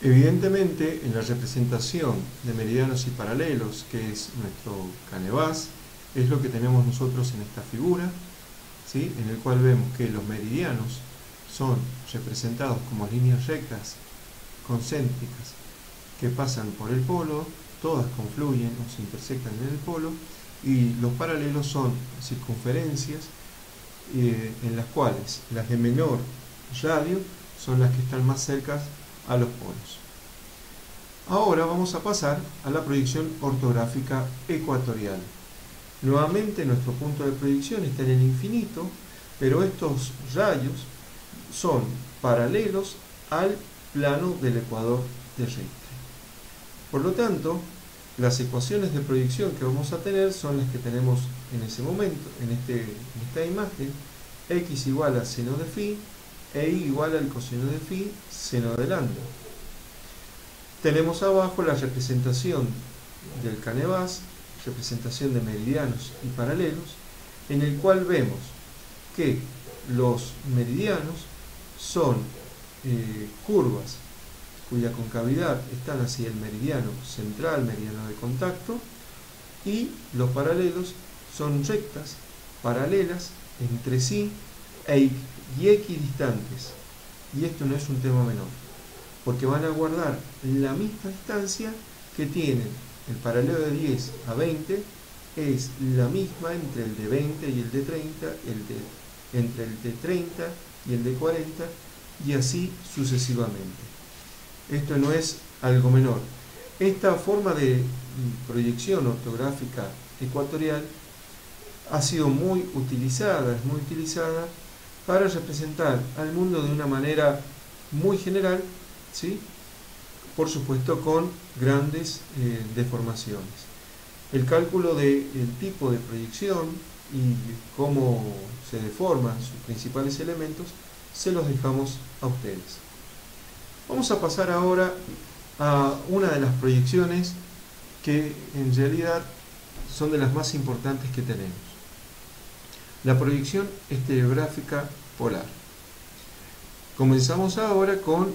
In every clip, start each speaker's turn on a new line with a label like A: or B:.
A: Evidentemente, en la representación de meridianos y paralelos, que es nuestro canevas, es lo que tenemos nosotros en esta figura, ¿sí? En el cual vemos que los meridianos son representados como líneas rectas concéntricas que pasan por el polo, todas confluyen o se intersectan en el polo, y los paralelos son circunferencias en las cuales las de menor radio son las que están más cerca a los polos. Ahora vamos a pasar a la proyección ortográfica ecuatorial. Nuevamente nuestro punto de proyección está en el infinito, pero estos rayos son paralelos al plano del ecuador terrestre. Por lo tanto, las ecuaciones de proyección que vamos a tener son las que tenemos en ese momento, en esta imagen: x igual a seno de phi, e y igual al coseno de phi, seno de lambda. Tenemos abajo la representación del canevas, representación de meridianos y paralelos, en el cual vemos que los meridianos son curvas cuya concavidad están hacia el meridiano central, meridiano de contacto, y los paralelos son rectas, paralelas entre sí y equidistantes. Y esto no es un tema menor, porque van a guardar la misma distancia que tienen el paralelo de 10 a 20, es la misma entre el de 20 y el de 30, entre el de 30 y el de 40, y así sucesivamente. Esto no es algo menor. Esta forma de proyección ortográfica ecuatorial ha sido muy utilizada, es muy utilizada para representar al mundo de una manera muy general, ¿sí? Por supuesto con grandes deformaciones. El cálculo del tipo de proyección y cómo se deforman sus principales elementos se los dejamos a ustedes. Vamos a pasar ahora a una de las proyecciones que en realidad son de las más importantes que tenemos: la proyección estereográfica polar. Comenzamos ahora con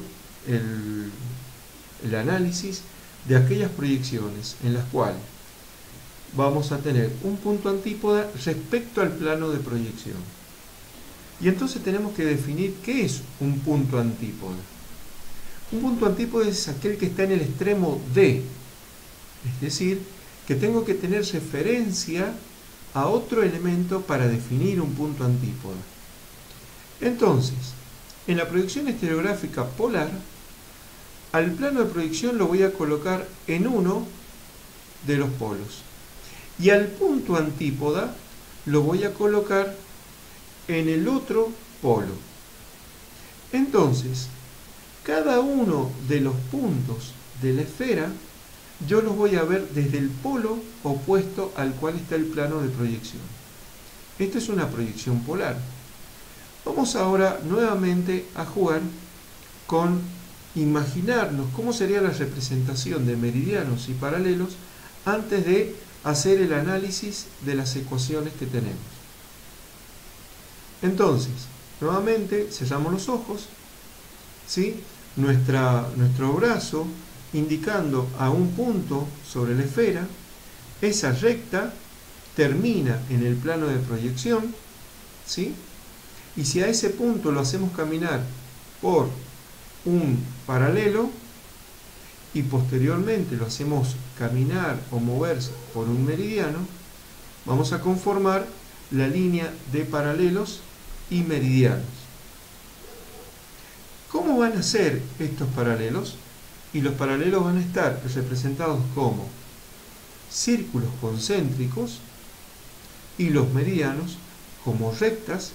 A: el análisis de aquellas proyecciones en las cuales vamos a tener un punto antípoda respecto al plano de proyección. Y entonces tenemos que definir qué es un punto antípoda. Un punto antípoda es aquel que está en el extremo D, es decir, que tengo que tener referencia a otro elemento para definir un punto antípoda. Entonces, en la proyección estereográfica polar, al plano de proyección lo voy a colocar en uno de los polos, y al punto antípoda lo voy a colocar en el otro polo. Entonces, cada uno de los puntos de la esfera yo los voy a ver desde el polo opuesto al cual está el plano de proyección. Esto es una proyección polar. Vamos ahora nuevamente a jugar con imaginarnos cómo sería la representación de meridianos y paralelos antes de hacer el análisis de las ecuaciones que tenemos. Entonces, nuevamente cerramos los ojos, ¿sí? Nuestro brazo indicando a un punto sobre la esfera. Esa recta termina en el plano de proyección, ¿sí? Y si a ese punto lo hacemos caminar por un paralelo y posteriormente lo hacemos caminar o moverse por un meridiano, vamos a conformar la línea de paralelos y meridianos. ¿Cómo van a ser estos paralelos? Y los paralelos van a estar representados como círculos concéntricos y los meridianos como rectas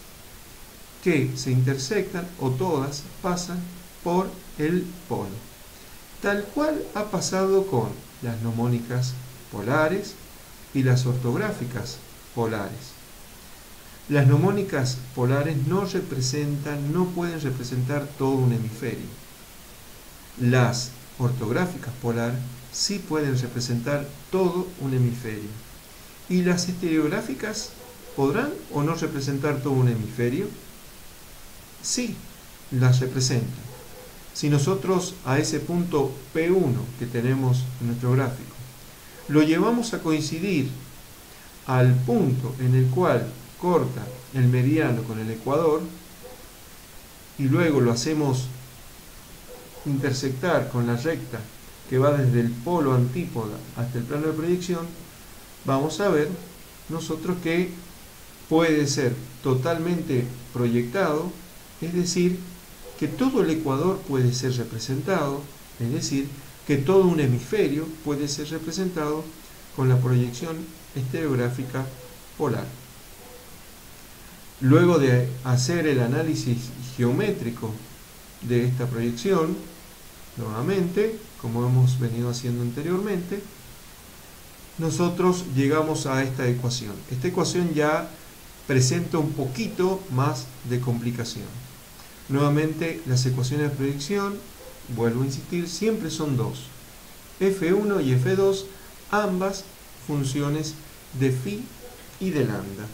A: que se intersectan o todas pasan por el polo, tal cual ha pasado con las gnomónicas polares y las ortográficas polares. Las gnomónicas polares no pueden representar todo un hemisferio. Las ortográficas polares sí pueden representar todo un hemisferio. ¿Y las estereográficas podrán o no representar todo un hemisferio? Sí, las representan. Si nosotros a ese punto P1 que tenemos en nuestro gráfico lo llevamos a coincidir al punto en el cual corta el meridiano con el ecuador y luego lo hacemos intersectar con la recta que va desde el polo antípoda hasta el plano de proyección, vamos a ver nosotros que puede ser totalmente proyectado, es decir, que todo el ecuador puede ser representado, es decir, que todo un hemisferio puede ser representado con la proyección estereográfica polar. Luego de hacer el análisis geométrico de esta proyección, nuevamente, como hemos venido haciendo anteriormente, nosotros llegamos a esta ecuación. Esta ecuación ya presenta un poquito más de complicación. Nuevamente, las ecuaciones de proyección, vuelvo a insistir, siempre son dos. F1 y F2, ambas funciones de phi y de lambda.